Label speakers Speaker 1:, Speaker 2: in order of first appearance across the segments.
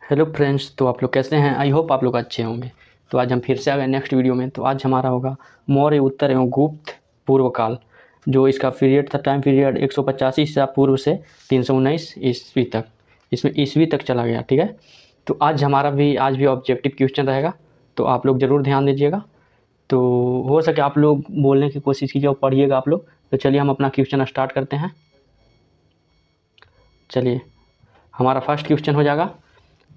Speaker 1: Hello friends, तो आप लोग कैसे हैं? आई होप आप लोग अच्छे होंगे। तो आज हम फिर से आ गए नेक्स्ट वीडियो में। तो आज हमारा होगा मौर्य उत्तर एवं गुप्त पूर्व काल। जो इसका पीरियड था, टाइम पीरियड 185 ईसा पूर्व से 319 ईस्वी तक, इसमें ईस्वी तक चला गया। ठीक है, तो आज भी ऑब्जेक्टिव क्वेश्चन रहेगा, तो आप लोग ज़रूर ध्यान दीजिएगा। तो हो सके आप लोग बोलने की कोशिश कीजिए और पढ़िएगा आप लोग। तो चलिए हम अपना क्वेश्चन स्टार्ट करते हैं। चलिए, हमारा फर्स्ट क्वेश्चन हो जाएगा,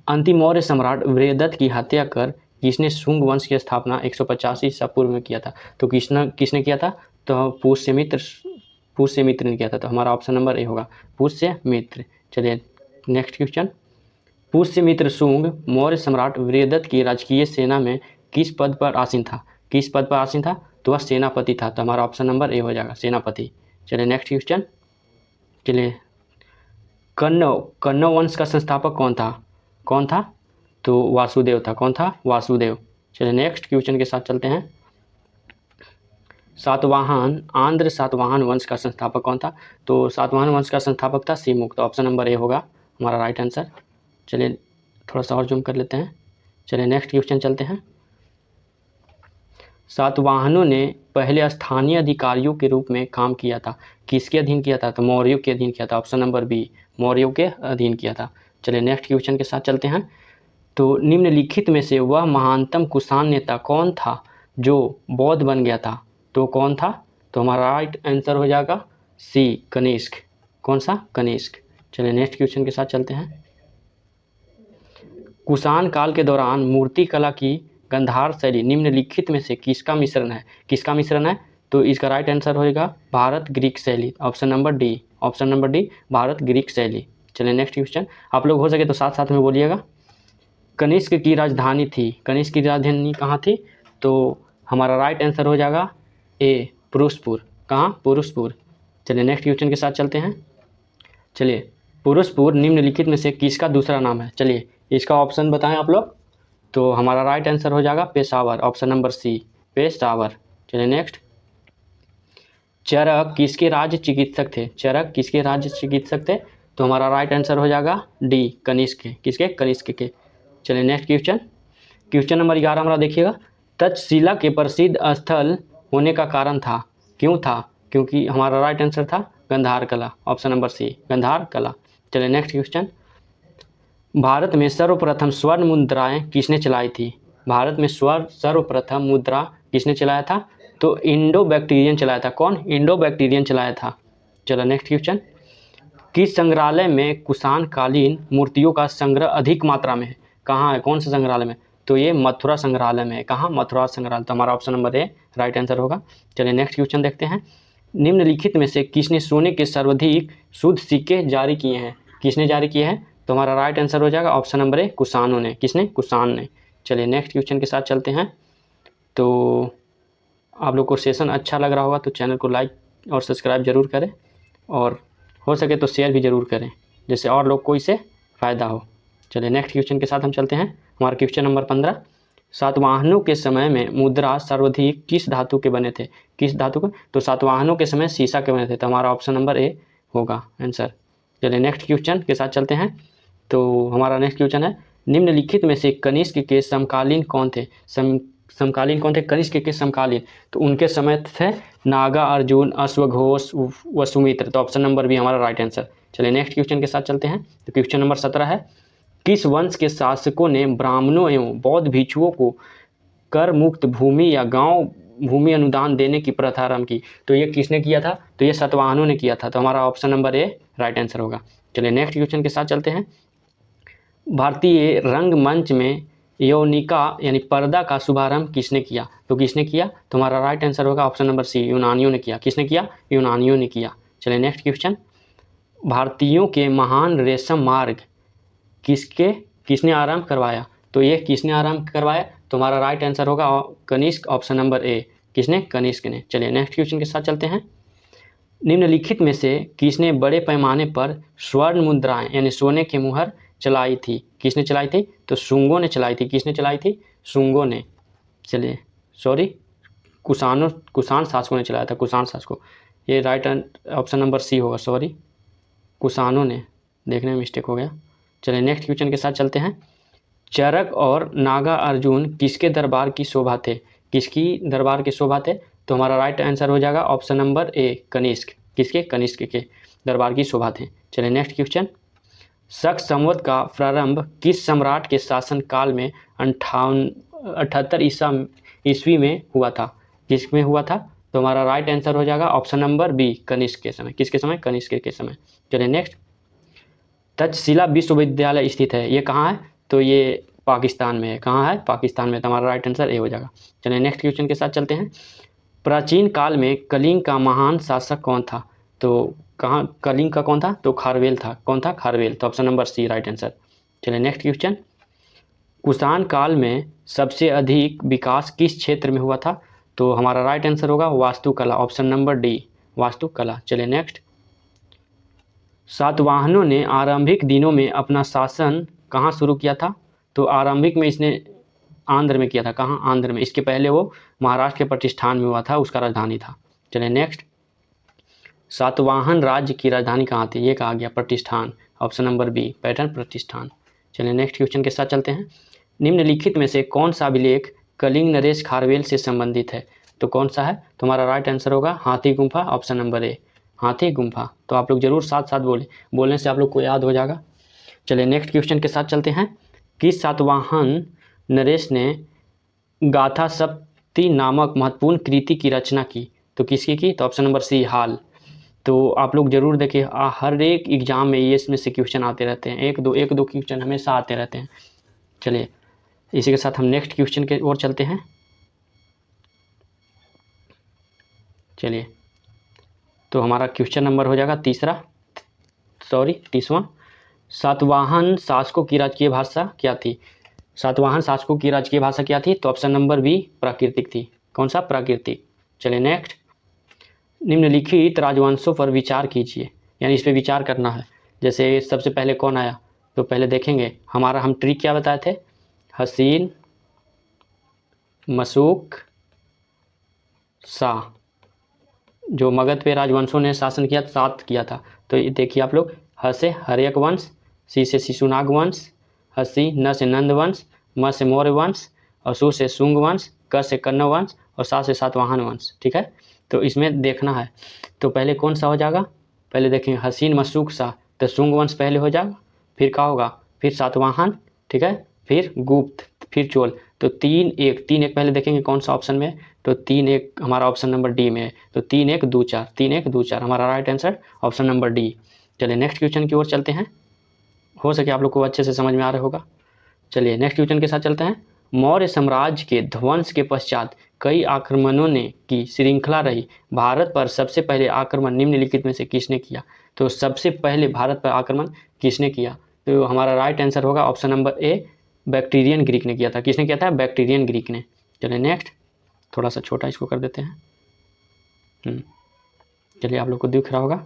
Speaker 1: अंतिम मौर्य सम्राट वीरदत्त की हत्या कर किसने शुंग वंश की स्थापना 185 ईसा पूर्व में किया था? तो किसने किया था? तो पुष्यमित्र ने किया था। तो हमारा ऑप्शन नंबर ए होगा, पुष्यमित्र। चलिए नेक्स्ट क्वेश्चन, पुष्यमित्र शुंग मौर्य सम्राट वीरदत्त की राजकीय सेना में किस पद पर आसीन था? किस पद पर आसीन था? तो वह सेनापति था। तो हमारा ऑप्शन नंबर ए हो जाएगा, सेनापति। चलिए नेक्स्ट क्वेश्चन, चलिए कण्व वंश का संस्थापक कौन था? कौन था? तो वासुदेव था। कौन था? वासुदेव। चलिए नेक्स्ट क्वेश्चन के साथ चलते हैं, आंध्र सातवाहन वंश का संस्थापक कौन था? तो सातवाहन वंश का संस्थापक था सिमुक। तो ऑप्शन नंबर ए होगा हमारा राइट आंसर। चलिए थोड़ा सा और जूम कर लेते हैं। चलिए नेक्स्ट क्वेश्चन चलते हैं, सातवाहनों ने पहले स्थानीय अधिकारियों के रूप में काम किया था, किसके अधीन किया था? तो मौर्यों के अधीन किया था। ऑप्शन नंबर बी, मौर्यों के अधीन किया था। चलिए नेक्स्ट क्वेश्चन के साथ चलते हैं, तो निम्नलिखित में से वह महानतम कुषाण नेता कौन था जो बौद्ध बन गया था? तो कौन था? तो हमारा राइट आंसर हो जाएगा सी, कनिष्क। कौन सा? कनिष्क। चलिए नेक्स्ट क्वेश्चन के साथ चलते हैं, कुषाण काल के दौरान मूर्ति कला की गंधार शैली निम्नलिखित में से किसका मिश्रण है? किसका मिश्रण है? तो इसका राइट आंसर होगा भारत ग्रीक शैली। Option number D, option number D, Bharat Greek शैली। चलिए नेक्स्ट क्वेश्चन, आप लोग हो सके तो साथ साथ में बोलिएगा। कनिष्क की राजधानी थी, कनिष्क की राजधानी कहाँ थी? तो हमारा राइट आंसर हो जाएगा ए, पुरुषपुर। कहाँ? पुरुषपुर। चलिए नेक्स्ट क्वेश्चन के साथ चलते हैं, चलिए पुरुषपुर निम्नलिखित में से किसका दूसरा नाम है? चलिए इसका ऑप्शन बताएं आप लोग। तो हमारा राइट आंसर हो जाएगा Peshawar. Option number C, Peshawar. चलिए नेक्स्ट, चरक किसके राज्य चिकित्सक थे? चरक किसके राज्य चिकित्सक थे? तो हमारा राइट आंसर हो जाएगा डी, कनिष्क के। किसके? कनिष्क के। चलिए नेक्स्ट क्वेश्चन, क्वेश्चन नंबर 11 हमारा देखिएगा, तक्षशिला के प्रसिद्ध स्थल होने का कारण था, क्यों था? क्योंकि हमारा राइट आंसर था गंधार कला। ऑप्शन नंबर सी, गंधार कला। चलिए नेक्स्ट क्वेश्चन, भारत में सर्वप्रथम स्वर्ण मुद्राएं किसने चलाई थी? भारत में सर्वप्रथम मुद्रा किसने चलाया था? तो इंडो बैक्टीरियन चलाया था। कौन? इंडो बैक्टीरियन चलाया था। चलो नेक्स्ट क्वेश्चन, किस संग्रहालय में कुषाण कालीन मूर्तियों का संग्रह अधिक मात्रा में है? कहाँ है? कौन से संग्रहालय में? तो ये मथुरा संग्रहालय में है। कहाँ? मथुरा संग्रहालय। तो हमारा option number A right answer होगा। चलिए नेक्स्ट क्वेश्चन देखते हैं, निम्नलिखित में से किसने सोने के सर्वाधिक शुद्ध सिक्के जारी किए हैं? किसने जारी किए हैं? तो हमारा राइट आंसर हो जाएगा ऑप्शन नंबर ए, कुषाणों ने। किसने? कुषाण ने। चलिए नेक्स्ट क्वेश्चन के साथ चलते हैं, तो आप लोग को सेशन अच्छा लग रहा होगा तो चैनल को लाइक और सब्सक्राइब जरूर करें, और हो सके तो शेयर भी ज़रूर करें, जिससे और लोग को इससे फ़ायदा हो। चलिए नेक्स्ट क्वेश्चन के साथ हम चलते हैं, हमारा क्वेश्चन नंबर 15, सातवाहनों के समय में मुद्रा सर्वाधिक किस धातु के बने थे? किस धातु के? तो सातवाहनों के समय शीशा के बने थे। तो हमारा ऑप्शन नंबर ए होगा आंसर। चलिए नेक्स्ट क्वेश्चन के साथ चलते हैं, तो हमारा नेक्स्ट क्वेश्चन है, निम्नलिखित में से कनिष्क के समकालीन कौन थे? समकालीन कौन थे? कनिष्क के समकालीन, तो उनके समय थे नागा अर्जुन, अश्वघोष व सुमित्र। तो ऑप्शन नंबर बी हमारा राइट आंसर। चलिए नेक्स्ट क्वेश्चन के साथ चलते हैं, तो क्वेश्चन नंबर 17 है, किस वंश के शासकों ने ब्राह्मणों एवं बौद्ध भिक्षुओं को कर मुक्त भूमि या गांव भूमि अनुदान देने की प्रथा आरंभ की? तो ये किसने किया था? तो ये सातवाहनों ने किया था। तो हमारा option number A right answer होगा। चलिए नेक्स्ट क्वेश्चन के साथ चलते हैं, भारतीय रंगमंच में यौनिका यानी पर्दा का शुभारंभ किसने किया? तो किसने किया? तो हमारा राइट आंसर होगा ऑप्शन नंबर सी, यूनानियों ने किया। किसने किया? यूनानियों ने किया। चलिए नेक्स्ट क्वेश्चन, भारतीयों के महान रेशम मार्ग किसने आरंभ करवाया? तो ये किसने आरंभ करवाया? तो हमारा राइट आंसर होगा कनिष्क। ऑप्शन नंबर ए, किसने? कनिष्क ने। चलिए नेक्स्ट क्वेश्चन के साथ चलते हैं, निम्नलिखित में से किसने बड़े पैमाने पर स्वर्ण मुद्राएं यानी सोने की मुहर चलाई थी? किसने चलाई थी? तो शुंगों ने चलाई थी। किसने चलाई थी? शुंगों ने। चलिए कुषाण शासकों ने चलाया था, कुषाण शासकों। ये राइट ऑप्शन नंबर सी होगा, कुषाणों ने, देखने में मिस्टेक हो गया। चलिए नेक्स्ट क्वेश्चन के साथ चलते हैं, चरक और नागा अर्जुन किसके दरबार की शोभा थे? किसकी दरबार की शोभा थे? तो हमारा राइट आंसर हो जाएगा ऑप्शन नंबर ए, कनिष्क। किसके? कनिष्क के दरबार की शोभा थे। चलिए नेक्स्ट क्वेश्चन। शक संवत का प्रारंभ किस सम्राट के शासन काल में 78 ईस्वी में हुआ था? किसमें हुआ था? तो हमारा राइट आंसर हो जाएगा ऑप्शन नंबर बी, कनिष्क के समय। किसके समय? कनिष्क के समय। चलिए नेक्स्ट। तक्षशिला विश्वविद्यालय स्थित है, ये कहाँ है? तो ये पाकिस्तान में है। कहाँ है? पाकिस्तान में। तो हमारा राइट आंसर ए हो जाएगा। चलिए नेक्स्ट क्वेश्चन के साथ चलते हैं। प्राचीन काल में कलिंग का महान शासक कौन था? तो कहाँ कलिंग का कौन था? तो खारवेल था। कौन था? खारवेल। तो option number C right answer. चलिए नेक्स्ट क्वेश्चन। कुषाण काल में सबसे अधिक विकास किस क्षेत्र में हुआ था? तो हमारा राइट आंसर होगा वास्तुकला, ऑप्शन नंबर डी, वास्तुकला। चलिए नेक्स्ट। सातवाहनों ने आरंभिक दिनों में अपना शासन कहाँ शुरू किया था? तो आरंभिक में इसने आंध्र में किया था। कहाँ? आंध्र में। इसके पहले वो महाराष्ट्र के प्रतिष्ठान में हुआ था, उसका राजधानी था। चलिए नेक्स्ट। सातवाहन राज्य की राजधानी कहाँ थी? ये कहा गया प्रतिष्ठान, ऑप्शन नंबर बी, पैठण प्रतिष्ठान। चलिए नेक्स्ट क्वेश्चन के साथ चलते हैं। निम्नलिखित में से कौन सा अभिलेख कलिंग नरेश खारवेल से संबंधित है? तो कौन सा है? तो हमारा राइट आंसर होगा हाथी गुम्फा, ऑप्शन नंबर ए, हाथी गुम्फा। तो आप लोग जरूर साथ साथ बोलने से आप लोग को याद हो जाएगा। चलिए नेक्स्ट क्वेश्चन के साथ चलते हैं। किस सातवाहन नरेश ने गाथा सप्ती नामक महत्वपूर्ण कृति की रचना की? तो किसकी की? तो ऑप्शन नंबर सी, हाल। तो आप लोग जरूर देखिए, हर एक एग्जाम में ये इसमें से क्वेश्चन आते रहते हैं, एक दो क्वेश्चन हमेशा आते रहते हैं। चलिए इसी के साथ हम नेक्स्ट क्वेश्चन के ओर चलते हैं। चलिए तो हमारा क्वेश्चन नंबर हो जाएगा तीसवां। सातवाहन शासकों की राजकीय भाषा क्या थी? सातवाहन शासकों की राजकीय भाषा क्या थी? तो ऑप्शन नंबर बी, प्राकृतिक थी। कौन सा? प्राकृतिक। चलिए नेक्स्ट। निम्नलिखित राजवंशों पर विचार कीजिए, यानी इस पर विचार करना है। जैसे सबसे पहले कौन आया? तो पहले देखेंगे हमारा, हम ट्रिक क्या बताए थे? हसीन, मशूक, शाह। जो मगध पे राजवंशों ने शासन किया, 7 किया था। तो ये देखिए आप लोग, ह से हर्यक वंश, सी से शिशुनाग वंश, हसी, न से नंद वंश, म से मौर्य वंश, और सु से शुंग वंश, क से कन्न वंश, और सा से सातवाहन वंश। ठीक है, तो इसमें देखना है। तो पहले कौन सा हो जाएगा? पहले देखेंगे हसीन, मशूक, शाह। तो शुंग वंश पहले हो जाएगा, फिर क्या होगा? फिर सातवाहन, ठीक है, फिर गुप्त, फिर चोल। तो 3-1 पहले देखेंगे कौन सा ऑप्शन में है। तो 3-1 हमारा ऑप्शन नंबर डी में है। तो 3-1-2-4 हमारा right answer option number D. चलिए नेक्स्ट क्वेश्चन की ओर चलते हैं। हो सके आप लोग को अच्छे से समझ में आ रहा होगा। चलिए नेक्स्ट क्वेश्चन के साथ चलते हैं। मौर्य साम्राज्य के ध्वंस के पश्चात कई आक्रमणों ने की श्रृंखला रही। भारत पर सबसे पहले आक्रमण निम्नलिखित में से किसने किया? तो सबसे पहले भारत पर आक्रमण किसने किया? तो हमारा राइट आंसर होगा option number A, Bactrian Greek ने किया था। किसने किया था? बैक्टीरियन ग्रीक ने। चलिए नेक्स्ट, थोड़ा सा छोटा इसको कर देते हैं। चलिए आप लोग को दिख रहा होगा,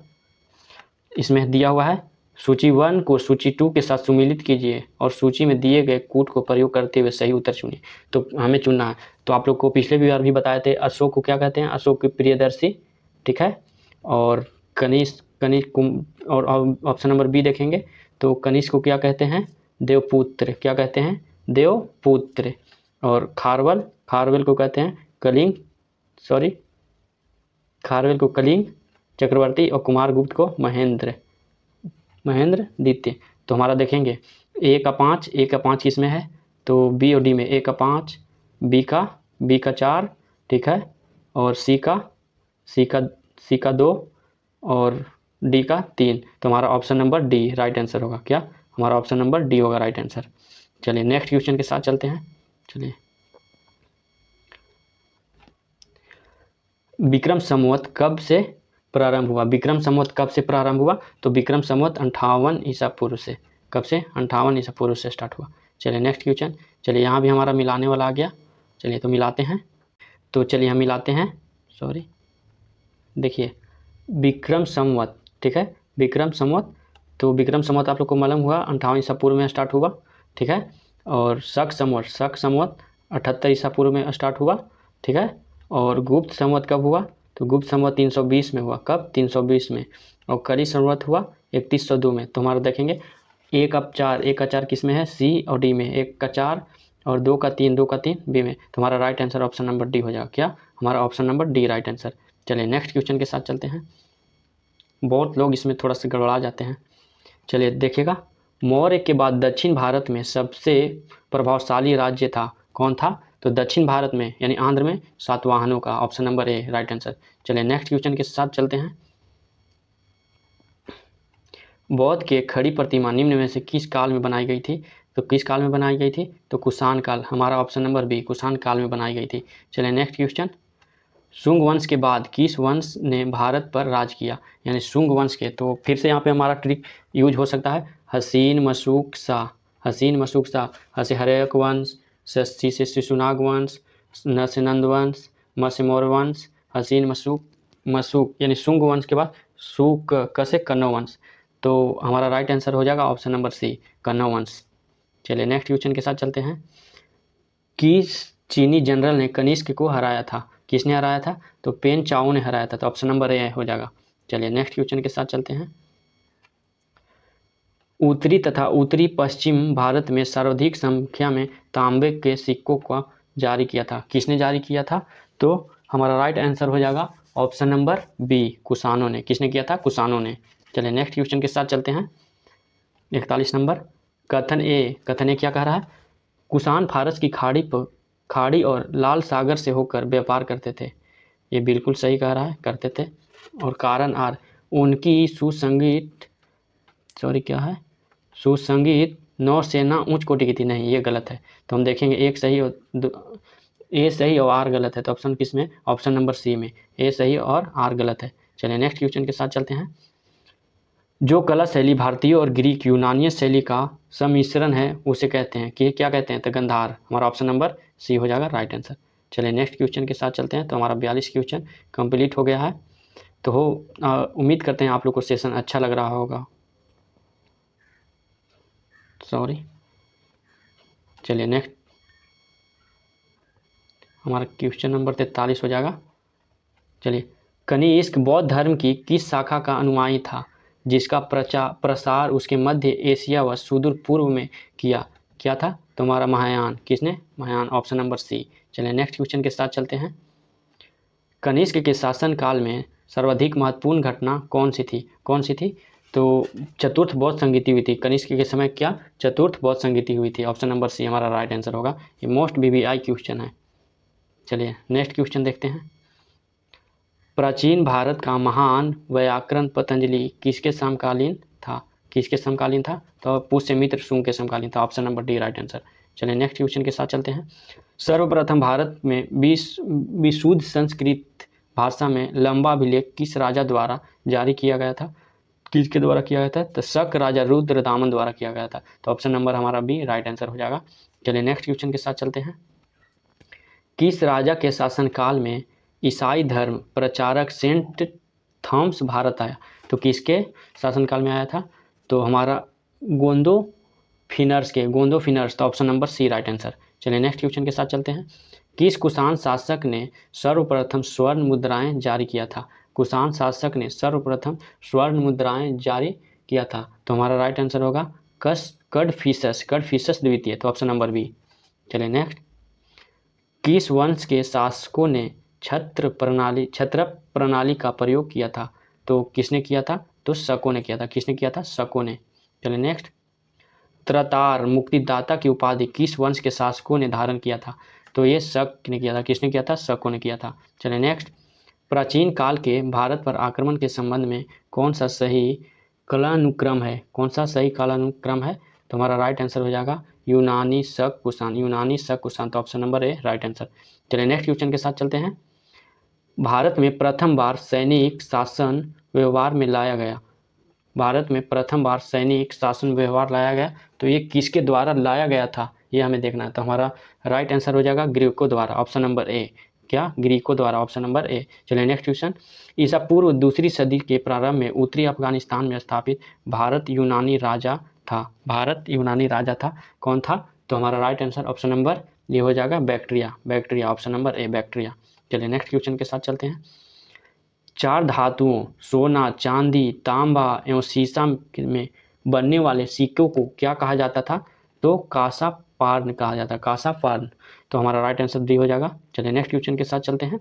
Speaker 1: इसमें दिया हुआ है सूची 1 को सूची 2 के साथ सुमिलित कीजिए और सूची में दिए गए कूट को प्रयोग करते हुए सही उत्तर चुनिए। तो हमें चुनना है। तो आप लोग को पिछले भी बार भी बताए थे, अशोक को क्या कहते हैं? अशोक के प्रियदर्शी, ठीक है। और कनिष्क और ऑप्शन नंबर बी देखेंगे तो कनिष्क को क्या कहते हैं? देवपुत्र। क्या कहते हैं? देवपुत्र। और खारवेल को कहते हैं खारवेल को कलिंग चक्रवर्ती, और कुमारगुप्त को महेंद्र द्वितीय। तो हमारा देखेंगे ए का 5 किसमें है? तो बी और डी में। ए का 5, बी का 4, ठीक है, और सी का 2 और डी का 3। तो हमारा option number D right answer होगा। क्या? हमारा ऑप्शन नंबर डी होगा राइट आंसर। चलिए नेक्स्ट क्वेश्चन के साथ चलते हैं। चलिए, विक्रम संवत कब से प्रारंभ हुआ? विक्रम संवत कब से प्रारंभ हुआ? तो विक्रम संवत 58 ईसा पूर्व से। कब से? 58 ईसा पूर्व से स्टार्ट हुआ। चलिए नेक्स्ट क्वेश्चन। चलिए यहाँ भी हमारा मिलाने वाला आ गया। चलिए तो मिलाते हैं। तो चलिए हम मिलाते हैं। देखिए विक्रम संवत, ठीक है, विक्रम संवत। तो विक्रम संवत आप लोग को मालूम हुआ 58 ईसा पूर्व में स्टार्ट हुआ, ठीक है। और शक संवत 78 ईसा पूर्व में स्टार्ट हुआ, ठीक है। और गुप्त संवत कब हुआ? तो गुप्त संवत 320 में हुआ। कब? 320 में। और कली संवत हुआ 3102 में। तो हमारा देखेंगे ए का 4, ए का 4 किस में है, सी और डी में, 1 का 4 और 2 का 3, 2 का 3 बी में। तो हमारा right answer option number D हो जाएगा। क्या, हमारा option number D right answer. चलिए नेक्स्ट क्वेश्चन के साथ चलते हैं। बहुत लोग इसमें थोड़ा सा गड़बड़ा जाते हैं। चलिए देखिएगा, मौर्य के बाद दक्षिण भारत में सबसे प्रभावशाली राज्य था, कौन था? तो दक्षिण भारत में यानी आंध्र में सातवाहनों का, option number A right answer. चलिए नेक्स्ट क्वेश्चन के साथ चलते हैं। बौद्ध के खड़ी प्रतिमा निम्न में से किस काल में बनाई गई थी? तो किस काल में बनाई गई थी? तो कुषाण काल, हमारा ऑप्शन नंबर बी कुषाण काल में बनाई गई थी। चलिए नेक्स्ट क्वेश्चन, शुंग वंश के बाद किस वंश ने भारत पर राज किया? यानी शुंग वंश के, तो फिर से यहाँ पे हमारा ट्रिक यूज हो सकता है, हसीन मशूक शाह, हसीन मशूक शाह, हसे हर्यक वंश, शशि से शिशुनाग वंश, न से नंद वंश, म से मौर्य वंश, हसीन मशूक यानी शुंग वंश के बाद शुक क से कण्व वंश। तो हमारा राइट आंसर हो जाएगा ऑप्शन नंबर सी कण्व वंश। चलिए नेक्स्ट क्वेश्चन के साथ चलते हैं। किस चीनी जनरल ने कनिष्क को हराया था? किसने हराया था? तो पेन चाओ ने हराया था। तो ऑप्शन नंबर ए हो जाएगा। चलिए नेक्स्ट क्वेश्चन के साथ चलते हैं। उत्तरी तथा उत्तरी पश्चिम भारत में सर्वाधिक संख्या में तांबे के सिक्कों को जारी किया था, किसने जारी किया था? तो हमारा राइट आंसर हो जाएगा ऑप्शन नंबर बी कुषाणों ने। किसने किया था? कुषाणों ने। चलिए नेक्स्ट क्वेश्चन के साथ चलते हैं। 41 नंबर, कथन ए क्या कह रहा है? कुषाण फारस की खाड़ी और लाल सागर से होकर व्यापार करते थे। ये बिल्कुल सही कह रहा है, करते थे। और कारण आर, उनकी सुसंगीत नौसेना उच्च कोटि की थी। नहीं, ये गलत है। तो हम देखेंगे एक सही और ए सही और आर गलत है। तो ऑप्शन किस में? ऑप्शन नंबर सी में, ए सही और आर गलत है। चलिए नेक्स्ट क्वेश्चन के साथ चलते हैं। जो कला शैली भारतीय और ग्रीक यूनानी शैली का सम्मिश्रण है उसे कहते हैं कि क्या कहते हैं? तो गंधार, हमारा ऑप्शन नंबर सी हो जाएगा राइट आंसर। चलिए नेक्स्ट क्वेश्चन के साथ चलते हैं। तो हमारा 42 क्वेश्चन कंप्लीट हो गया है। तो उम्मीद करते हैं आप लोग को सेशन अच्छा लग रहा होगा। चलिए नेक्स्ट हमारा क्वेश्चन नंबर 43 हो जाएगा। चलिए, कनिष्क बौद्ध धर्म की किस शाखा का अनुयायी था जिसका प्रसार उसके मध्य एशिया व सुदूर पूर्व में क्या था? तो हमारा महायान, किसने? Mahayana, option number C. चलिए नेक्स्ट क्वेश्चन के साथ चलते हैं। कनिष्क के शासन काल में सर्वाधिक महत्वपूर्ण घटना कौन सी थी? तो चतुर्थ बौद्ध संगीति हुई थी। कनिष्क के समय क्या? चतुर्थ बौद्ध संगीति हुई थी। ऑप्शन नंबर सी हमारा राइट आंसर होगा। ये मोस्ट VVI क्वेश्चन है। चलिए नेक्स्ट क्वेश्चन देखते हैं। प्राचीन भारत का महान व्याकरण पतंजलि किसके समकालीन था? तो पुष्यमित्र शुंग के समकालीन था। Option number D right answer. चलिए नेक्स्ट क्वेश्चन के साथ चलते हैं। सर्वप्रथम भारत में विशुद्ध संस्कृत भाषा में लंबा अभिलेख किस राजा द्वारा जारी किया गया था? किसके द्वारा किया गया था? तो शक राजा रुद्रदामन द्वारा किया गया था। तो ऑप्शन नंबर हमारा बी राइट आंसर हो जाएगा। चलिए नेक्स्ट क्वेश्चन के साथ चलते हैं। किस राजा के शासनकाल में ईसाई धर्म प्रचारक सेंट थॉमस भारत आया? तो किसके शासनकाल में आया था? तो हमारा गोंदो फिनर्स। तो option number C right answer. चलिए नेक्स्ट क्वेश्चन के साथ चलते हैं। किस कुषाण शासक ने सर्वप्रथम स्वर्ण मुद्राएं जारी किया था? कुषाण शासक ने सर्वप्रथम स्वर्ण मुद्राएं जारी किया था। तो हमारा राइट आंसर होगा कडफिसस द्वितीय। तो ऑप्शन नंबर बी। चलिए नेक्स्ट, किस वंश के शासकों ने छत्र प्रणाली का प्रयोग किया था? तो किसने किया था? तो शकों ने किया था। किसने किया था? शकों ने। चलिए नेक्स्ट, त्रतार मुक्तिदाता की उपाधि किस वंश के शासकों ने धारण किया था? तो ये शक ने किया था। किसने किया था? शकों ने किया था। चलिए नेक्स्ट, प्राचीन काल के भारत पर आक्रमण के संबंध में कौन सा सही कालानुक्रम है? तो हमारा राइट आंसर हो जाएगा यूनानी शक कुषाण। तो option number A right answer. चलिए नेक्स्ट क्वेश्चन के साथ चलते हैं। भारत में प्रथम बार सैनिक शासन व्यवहार में लाया गया। तो ये किसके द्वारा लाया गया था? ये हमें देखना है। तो हमारा राइट आंसर हो जाएगा ग्रीकों द्वारा। Option number A. क्या? ग्रीकों द्वारा। Option number A. चलिए नेक्स्ट क्वेश्चन। ईसा पूर्व दूसरी सदी के प्रारंभ में उत्तरी अफगानिस्तान में स्थापित भारत यूनानी राजा था। कौन था? तो हमारा राइट आंसर ऑप्शन नंबर ये हो जाएगा Bactria. Option number A Bactria. चलिए नेक्स्ट क्वेश्चन के साथ चलते हैं। चार धातुओं सोना, चांदी, तांबा एवं शीशा में बनने वाले सिक्कों को क्या कहा जाता था, तो कासा पार्न कहा जाता है, कासा पार्न। तो हमारा राइट आंसर डी हो जाएगा। चलिए नेक्स्ट क्वेश्चन के साथ चलते हैं।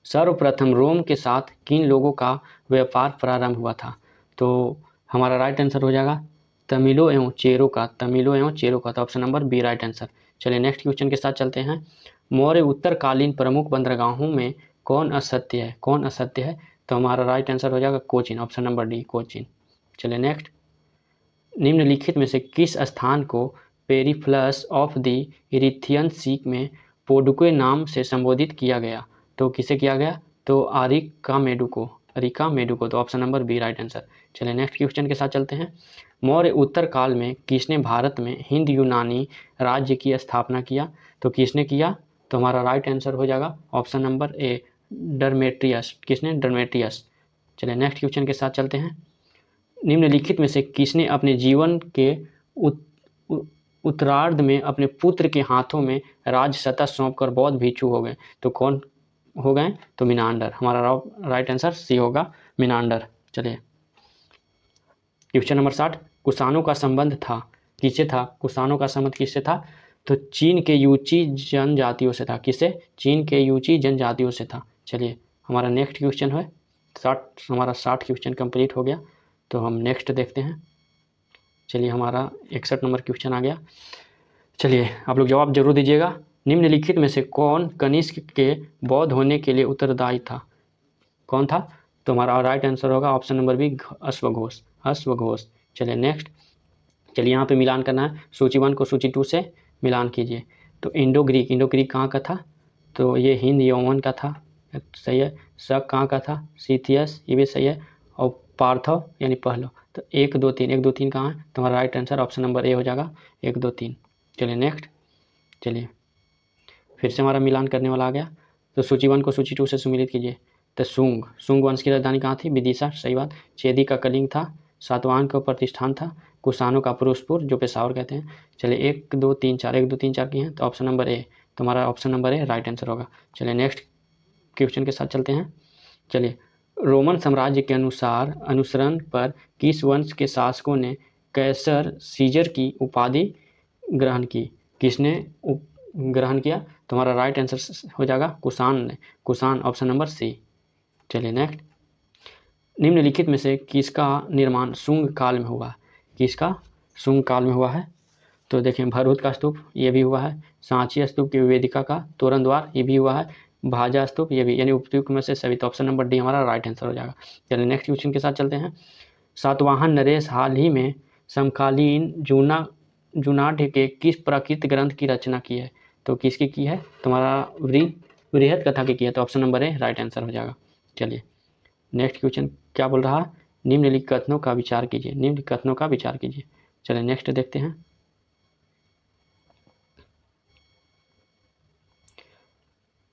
Speaker 1: सर्वप्रथम रोम के साथ किन लोगों का व्यापार प्रारंभ हुआ था, तो हमारा राइट आंसर हो जाएगा तमिलों एवं चेरों का, तमिलों एवं चेरों का। तो option number B right answer. चलिए नेक्स्ट क्वेश्चन के साथ चलते हैं। मौर्य उत्तरकालीन प्रमुख बंदरगाहों में कौन असत्य है, कौन असत्य है, तो हमारा राइट आंसर हो जाएगा Cochin, option number D Cochin. चलिए नेक्स्ट, निम्नलिखित में से किस स्थान को पेरिप्लस ऑफ द इरिथियन सी में पोडुके नाम से संबोधित किया गया, तो किसे किया गया, तो अरिकामेडु को। तो option number B right answer. चलिए नेक्स्ट क्वेश्चन के साथ चलते हैं। मौर्य उत्तर काल में किसने भारत में हिंद यूनानी राज्य की स्थापना किया, तो किसने किया, तो हमारा राइट आंसर हो जाएगा ऑप्शन नंबर ए डर्मेट्रियस। किसने, डर्मेट्रियस। चलिए नेक्स्ट क्वेश्चन के साथ चलते हैं। निम्नलिखित में से किसने अपने जीवन के उत्तरार्ध में अपने पुत्र के हाथों में राज सत्ता सौंपकर बौद्ध भिक्षु हो गए, तो कौन हो गए, तो मिनांडर। हमारा राइट आंसर सी होगा, मिनांडर। चलिए क्वेश्चन नंबर 60, कुषाणों का संबंध था, किससे था, कुषाणों का संबंध किससे था, तो चीन के यूची जनजातियों से था। किससे, चीन के यूची जनजातियों से था। चलिए हमारा नेक्स्ट क्वेश्चन है 60, हमारा 60 क्वेश्चन कंप्लीट हो गया। तो हम नेक्स्ट देखते हैं। चलिए हमारा 61 नंबर क्वेश्चन आ गया। चलिए आप लोग जवाब जरूर दीजिएगा। निम्नलिखित में से कौन कनिष्क के बौद्ध होने के लिए उत्तरदायी था, कौन था, तो हमारा राइट आंसर होगा ऑप्शन नंबर बी अश्वघोष, अश्वघोष। चलिए नेक्स्ट, चलिए यहाँ पे मिलान करना है, सूची 1 को सूची 2 से मिलान कीजिए। तो इंडो ग्रीक कहाँ का था, तो ये हिंद यौवन का था, सही है। शक कहाँ का था, सीथियस, ये भी सही है। और पार्थव यानी पहलो, तो 1 2 3, 1 2 3 कहाँ है, तो हमारा right answer option number A हो जाएगा 1 2 3। चलिए नेक्स्ट, चलिए फिर से हमारा मिलान करने वाला आ गया। तो सूची 1 को सूची 2 से सुमिलित कीजिए। तो सुंग वंश की राजधानी कहाँ थी, विदिशा, सही बात। चेदी का कलिंग था, सातवाहन का प्रतिष्ठान था, कुषाणों का पुरुषपुर जो पेशावर कहते हैं। चलिए 1 2 3 4, 1 2 3 4 की हैं, तो ऑप्शन नंबर ए, तो हमारा option number A right answer होगा। चलिए नेक्स्ट क्वेश्चन के साथ चलते हैं। चलिए, रोमन साम्राज्य के अनुसरण पर किस वंश के शासकों ने कैसर सीजर की उपाधि ग्रहण की, किसने ग्रहण किया, तो हमारा राइट आंसर हो जाएगा कुषाण ने, कुषाण, ऑप्शन नंबर सी। चलिए नेक्स्ट, निम्नलिखित में से किसका निर्माण शुंग काल में हुआ, किसका शुंग काल में हुआ है, तो देखें भरहुत का स्तूप ये भी हुआ है, सांची स्तूप की वेदिका का तोरण द्वार ये भी हुआ है, भाजा स्तूप ये भी, यानी उपयुक्त में से सभी। तो ऑप्शन नंबर डी हमारा राइट आंसर हो जाएगा। चलिए नेक्स्ट क्वेश्चन के साथ चलते हैं। सातवाहन नरेश हाल ही में समकालीन जूनाढ़ के किस प्राकृत ग्रंथ की रचना की है, तो किसकी की है, तो हमारा बृहद कथा की है, तो option number A right answer हो जाएगा। चलिए नेक्स्ट क्वेश्चन क्या बोल रहा है, निम्नलिखित कथनों का विचार कीजिए, निम्नलिखित कथनों का विचार कीजिए। चलिए नेक्स्ट देखते हैं।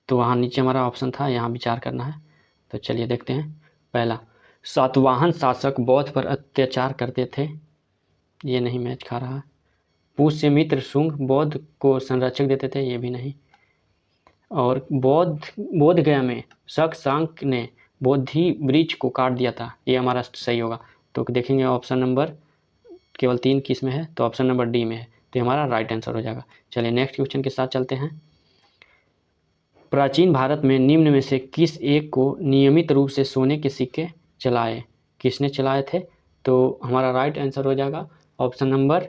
Speaker 1: तो वहाँ नीचे हमारा ऑप्शन था, यहाँ विचार करना है। तो चलिए देखते हैं। पहला, सातवाहन शासक बौद्ध पर अत्याचार करते थे, ये नहीं मैच खा रहा है। पुष्यमित्र शुंग बौद्ध को संरक्षक देते थे, ये भी नहीं। और बोध गया में शक सांक ने बोधि वृक्ष को काट दिया था, ये हमारा सही होगा। तो देखेंगे ऑप्शन नंबर केवल 3 किस में है, तो ऑप्शन नंबर डी में है, तो हमारा राइट आंसर हो जाएगा। चलिए नेक्स्ट क्वेश्चन के साथ चलते हैं। प्राचीन भारत में निम्न में से किस एक को नियमित रूप से सोने के सिक्के चलाए, किसने चलाए थे, तो हमारा राइट आंसर हो जाएगा ऑप्शन नंबर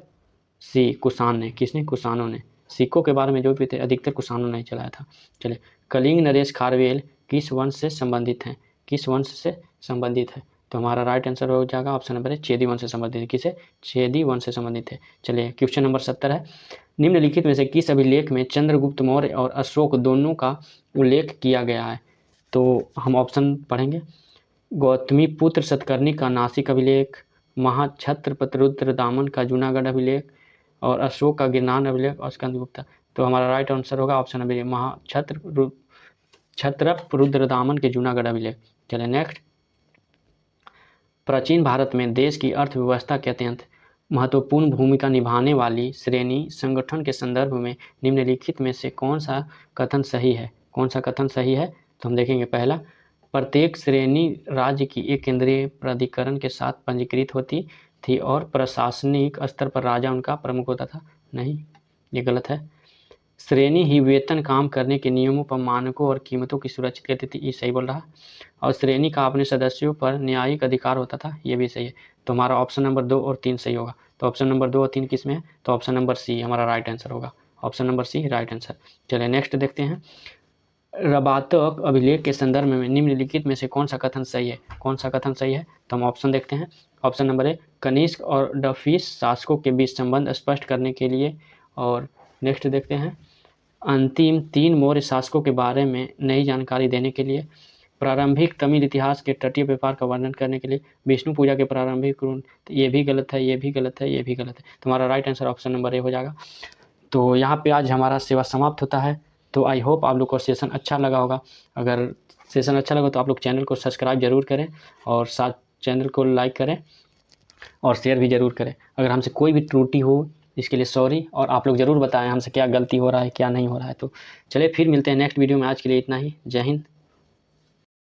Speaker 1: सी कुषाण ने। किसने, कुषाणों ने। सिक्कों के बारे में जो भी थे अधिकतर कुषाणों ने चलाया था। चलिए, कलिंग नरेश खारवेल किस वंश से संबंधित हैं, किस वंश से संबंधित है, तो हमारा राइट आंसर हो जाएगा ऑप्शन नंबर है चेदी वंश से संबंधित है। किसे, चेदी वंश से संबंधित है। चलिए क्वेश्चन नंबर 70 है, निम्नलिखित में से किस अभिलेख में चंद्रगुप्त मौर्य और अशोक दोनों का उल्लेख किया गया है, तो हम ऑप्शन पढ़ेंगे। गौतमी पुत्र सतकर्णी का नासिक अभिलेख, महाक्षत्रपति रुद्रदामन का जूनागढ़ अभिलेख, और अशोक का गिरनार अभिलेख, और स्कंदगुप्त। तो हमारा राइट आंसर होगा ऑप्शन नंबर महाक्षत्रप रुद्रदामन के जूनागढ़ अभिलेख। चलिए नेक्स्ट, प्राचीन भारत में देश की अर्थव्यवस्था के अत्यंत महत्वपूर्ण भूमिका निभाने वाली श्रेणी संगठन के संदर्भ में निम्नलिखित में से कौन सा कथन सही है, कौन सा कथन सही है, तो हम देखेंगे। पहला, प्रत्येक श्रेणी राज्य की एक केंद्रीय प्राधिकरण के साथ पंजीकृत होती थी और प्रशासनिक स्तर पर राजा उनका प्रमुख होता था। नहीं, ये गलत है। श्रेणी ही वेतन काम करने के नियमों पर मानकों और कीमतों की सुरक्षित करती थी, ये सही बोल रहा। और श्रेणी का अपने सदस्यों पर न्यायिक अधिकार होता था, ये भी सही है। तो हमारा ऑप्शन नंबर 2 और 3 सही होगा। तो ऑप्शन नंबर 2 और 3 किस में है? तो ऑप्शन नंबर सी हमारा राइट आंसर होगा। Option number C right answer. चलिए नेक्स्ट देखते हैं। रबातक अभिलेख के संदर्भ में निम्नलिखित में से कौन सा कथन सही है? कौन सा कथन सही है? तो हम ऑप्शन देखते हैं। ऑप्शन नंबर ए, कनिष्क और डफीस शासकों के बीच संबंध स्पष्ट करने के लिए। और नेक्स्ट देखते हैं, अंतिम 3 मौर्य शासकों के बारे में नई जानकारी देने के लिए, प्रारंभिक तमिल इतिहास के तटीय व्यापार का वर्णन करने के लिए, विष्णु पूजा के प्रारंभिक रूप। ये भी गलत है, ये भी गलत है, ये भी गलत है। तो हमारा right answer option number A हो जाएगा। तो यहाँ पे आज हमारा सेवा समाप्त होता है। तो आई होप आप लोग को सेशन अच्छा लगा होगा। अगर सेशन अच्छा लगा तो आप लोग चैनल को सब्सक्राइब जरूर करें और साथ चैनल को लाइक करें और शेयर भी ज़रूर करें। अगर हमसे कोई भी त्रुटि हो इसके लिए सॉरी, और आप लोग ज़रूर बताएं हमसे क्या गलती हो रहा है क्या नहीं हो रहा है। तो चलिए फिर मिलते हैं नेक्स्ट वीडियो में। आज के लिए इतना ही। जय हिंद।